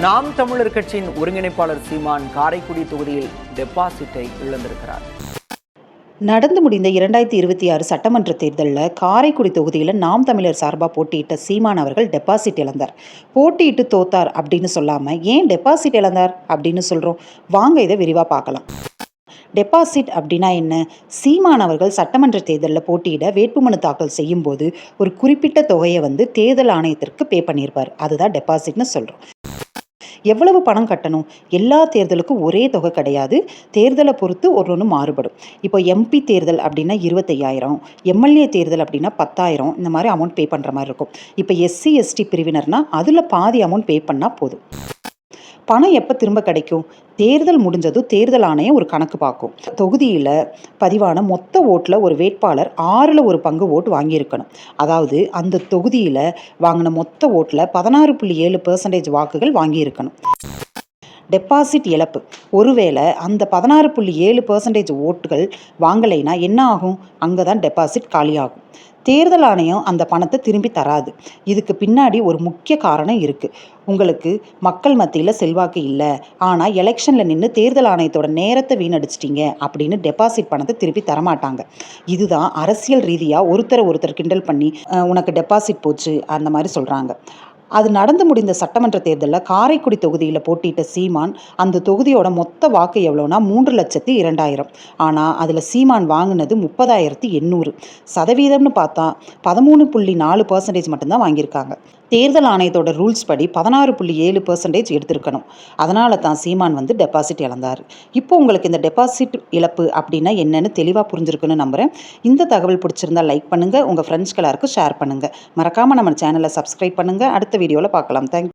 நாம் தமிழர் கட்சியின் ஒருங்கிணைப்பாளர் சீமான் காரைக்குடி தொகுதியில் டெபாசிட்டை இழந்திருக்கிறார். நடந்து முடிந்த 2026 சட்டமன்ற தேர்தலில் காரைக்குடி தொகுதியில் நாம் தமிழர் சார்பாக போட்டியிட்ட சீமான் அவர்கள் டெபாசிட் இழந்தார். போட்டியிட்டு தோத்தார் அப்படின்னு சொல்லாமல் ஏன் டெபாசிட் இழந்தார் அப்படின்னு சொல்கிறோம். வாங்க இதை விரிவாக பார்க்கலாம். டெபாசிட் அப்படின்னா என்ன? சீமான் அவர்கள் சட்டமன்ற தேர்தலில் போட்டியிட வேட்புமனு தாக்கல் செய்யும் போது ஒரு குறிப்பிட்ட தொகையை தேர்தல் ஆணையத்திற்கு பே பண்ணியிருப்பார். அதுதான் டெபாசிட்னு சொல்கிறோம். எவ்வளவு பணம் கட்டணும்? எல்லா தேர்தலுக்கும் ஒரே தொகை கிடையாது. தேர்தலை பொறுத்து ஒன்று மாறுபடும். இப்போ எம்பி தேர்தல் அப்படின்னா 25,000, எம்எல்ஏ தேர்தல் அப்படின்னா 10,000, இந்த மாதிரி அமௌண்ட் பே பண்ணுற மாதிரி இருக்கும். இப்போ எஸ்சி எஸ்டி பிரிவினர்னால் அதில் பாதி அமௌண்ட் பே பண்ணால் போதும். பணம் எப்போ திரும்ப கிடைக்கும்? தேர்தல் முடிஞ்சதும் தேர்தல் ஆணையம் ஒரு கணக்கு பார்க்கும். தொகுதியில் பதிவான மொத்த ஓட்டில் ஒரு வேட்பாளர் 6ல் 1 பங்கு ஓட்டு வாங்கியிருக்கணும். அதாவது அந்த தொகுதியில் வாங்கின மொத்த ஓட்டில் 16.7% வாக்குகள் வாங்கியிருக்கணும். டெபாசிட் இழப்பு. ஒருவேளை அந்த 16.7% ஓட்டுகள் வாங்கலைன்னா என்ன ஆகும்? அங்கே தான் டெபாசிட் காலியாகும். தேர்தல் ஆணையம் அந்த பணத்தை திரும்பி தராது. இதுக்கு பின்னாடி ஒரு முக்கிய காரணம் இருக்குது. உங்களுக்கு மக்கள் மத்தியில் செல்வாக்கு இல்லை, ஆனால் எலெக்ஷனில் நின்று தேர்தல் ஆணையத்தோட நேரத்தை வீணடிச்சிட்டிங்க அப்படின்னு டெபாசிட் பணத்தை திருப்பி தரமாட்டாங்க. இதுதான் அரசியல் ரீதியாக ஒருத்தர் கிண்டல் பண்ணி உனக்கு டெபாசிட் போச்சு அந்த மாதிரி சொல்கிறாங்க. அது நடந்து முடிந்த சட்டமன்ற தேர்தலில் காரைக்குடி தொகுதியில் போட்டியிட்ட சீமான் அந்த தொகுதியோட மொத்த வாக்கு எவ்வளோனா 3,02,000. ஆனால் அதில் சீமான் வாங்கினது 30,800. சதவீதம்னு பார்த்தா 13.4% மட்டும்தான் வாங்கியிருக்காங்க. தேர்தல் ஆணையத்தோட ரூல்ஸ் படி 16.7% எடுத்திருக்கணும். அதனால தான் சீமான் டெபாசிட் இழந்தார். இப்போ உங்களுக்கு இந்த டெபாசிட் இழப்பு அப்படின்னா என்னன்னு தெளிவாக புரிஞ்சிருக்குன்னு நம்புகிறேன். இந்த தகவல் பிடிச்சிருந்தா லைக் பண்ணுங்கள், உங்கள் ஃப்ரெண்ட்ஸ்க்கு எல்லாருக்கும் ஷேர் பண்ணுங்கள். மறக்காமல் நம்ம சேனலை சப்ஸ்கிரைப் பண்ணுங்கள். அடுத்த வீடியோவில் பார்க்கலாம். தேங்க்யூ.